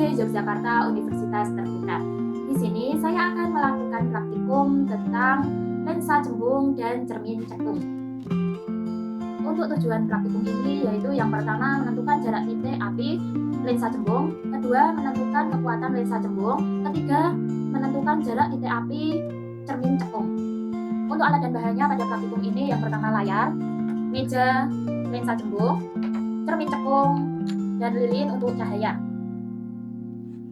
UNJ Yogyakarta Universitas Terbuka. Di sini saya akan melakukan praktikum tentang lensa cembung dan cermin cekung. Untuk tujuan praktikum ini yaitu yang pertama menentukan jarak titik api lensa cembung, kedua menentukan kekuatan lensa cembung, ketiga menentukan jarak titik api cermin cekung. Untuk alat dan bahannya pada praktikum ini yang pertama layar, meja lensa cembung, cermin cekung, dan lilin untuk cahaya.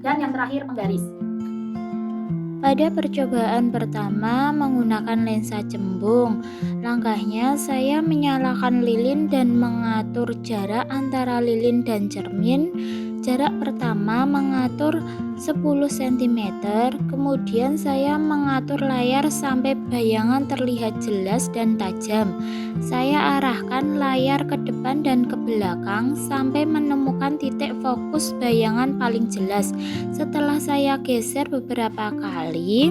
Dan yang terakhir penggaris. Pada percobaan pertama menggunakan lensa cembung, langkahnya saya menyalakan lilin dan mengatur jarak antara lilin dan cermin. Jarak pertama mengatur 10 cm, kemudian saya mengatur layar sampai bayangan terlihat jelas dan tajam. Saya arahkan layar ke depan dan ke belakang sampai menemukan titik fokus bayangan paling jelas. Setelah saya geser beberapa kali,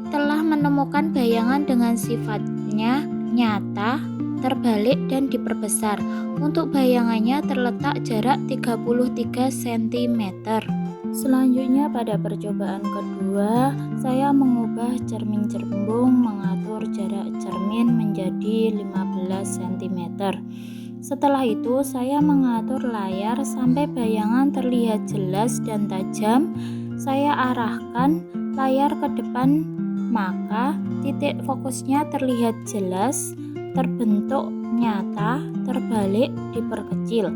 telah menemukan bayangan dengan sifatnya nyata, terbalik dan diperbesar. Untuk bayangannya terletak jarak 33 cm. Selanjutnya pada percobaan kedua, saya mengubah cermin cembung mengatur jarak cermin menjadi 15 cm. Setelah itu saya mengatur layar sampai bayangan terlihat jelas dan tajam. Saya arahkan layar ke depan, maka titik fokusnya terlihat jelas, terbentuk nyata, terbalik, diperkecil.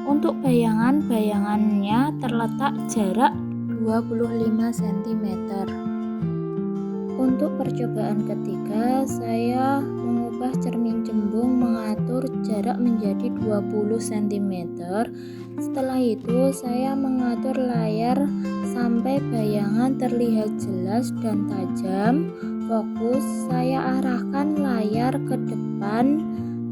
Untuk bayangannya terletak jarak 25 cm. Untuk percobaan ketiga, saya mengubah cermin cembung mengatur jarak menjadi 20 cm. Setelah itu saya mengatur layar sampai bayangan terlihat jelas dan tajam. Fokus saya arahkan layar ke depan,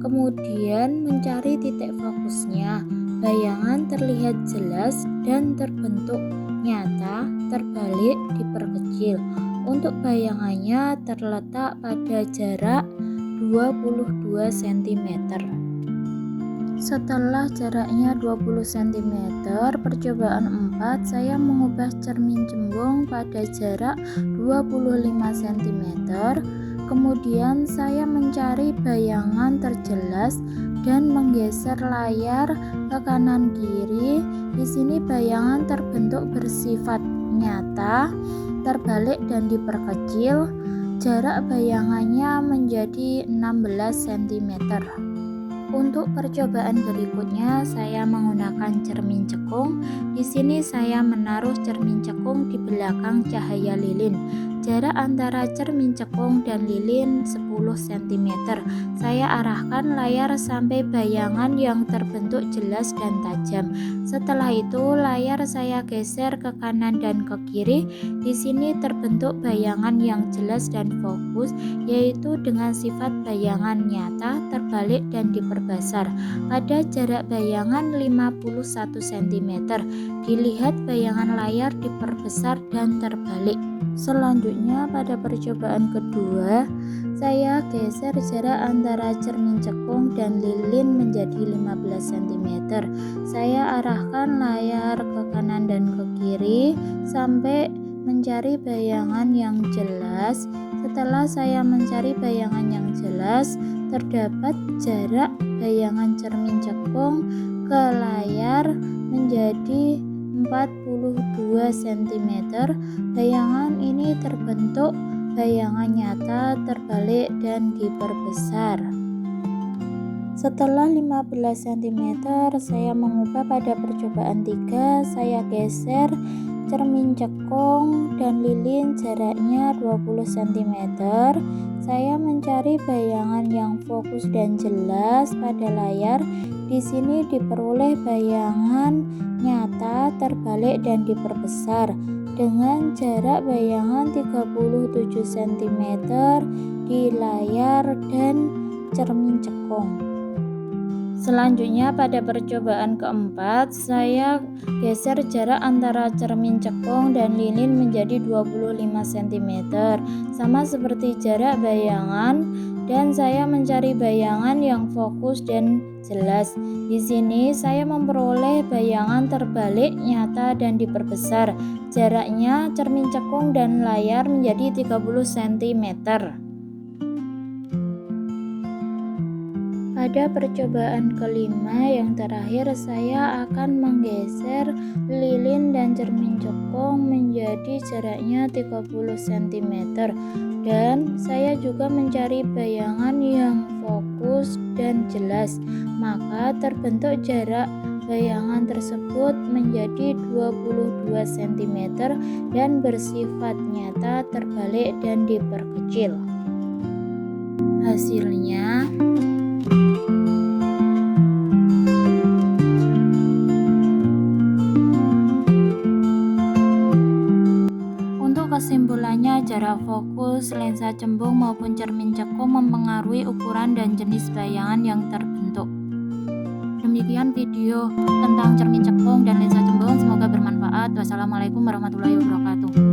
kemudian mencari titik fokusnya. Bayangan terlihat jelas dan terbentuk nyata, terbalik, diperkecil. Untuk bayangannya terletak pada jarak 22 cm. Setelah jaraknya 20 cm, percobaan 4 saya mengubah cermin cembung pada jarak 25 cm. Kemudian saya mencari bayangan terjelas dan menggeser layar ke kanan kiri. Di sini bayangan terbentuk bersifat nyata, terbalik dan diperkecil. Jarak bayangannya menjadi 16 cm. Untuk percobaan berikutnya, saya menggunakan cermin cekung. Di sini saya menaruh cermin cekung di belakang cahaya lilin. Jarak antara cermin cekung dan lilin 10 cm. Saya arahkan layar sampai bayangan yang terbentuk jelas dan tajam. Setelah itu layar saya geser ke kanan dan ke kiri. Di sini terbentuk bayangan yang jelas dan fokus, yaitu dengan sifat bayangan nyata, terbalik dan diperbesar. Pada jarak bayangan 51 cm, dilihat bayangan layar diperbesar dan terbalik. Selanjutnya pada percobaan kedua, saya geser jarak antara cermin cekung dan lilin menjadi 15 cm. Saya arahkan layar ke kanan dan ke kiri sampai mencari bayangan yang jelas. Setelah saya mencari bayangan yang jelas, terdapat jarak bayangan cermin cekung ke layar menjadi 42 cm. Bayangan ini terbentuk bayangan nyata, terbalik dan diperbesar. Setelah 15 cm, saya mengubah pada percobaan 3. Saya geser cermin cekung dan lilin jaraknya 20 cm. Saya mencari bayangan yang fokus dan jelas pada layar. Di sini diperoleh bayangan nyata, terbalik dan diperbesar dengan jarak bayangan 37 cm di layar dan cermin cekung. Selanjutnya pada percobaan keempat, saya geser jarak antara cermin cekung dan lilin menjadi 25 cm. Sama seperti jarak bayangan dan saya mencari bayangan yang fokus dan jelas. Di sini saya memperoleh bayangan terbalik, nyata, dan diperbesar. Jaraknya cermin cekung dan layar menjadi 30 cm. Pada percobaan kelima yang terakhir, saya akan menggeser lilin dan cermin cekung menjadi jaraknya 30 cm. Dan saya juga mencari bayangan yang fokus dan jelas, maka terbentuk jarak bayangan tersebut menjadi 22 cm dan bersifat nyata, terbalik, dan diperkecil. Hasilnya kesimpulannya, jarak fokus, lensa cembung maupun cermin cekung mempengaruhi ukuran dan jenis bayangan yang terbentuk. Demikian video tentang cermin cekung dan lensa cembung, semoga bermanfaat. Wassalamualaikum warahmatullahi wabarakatuh.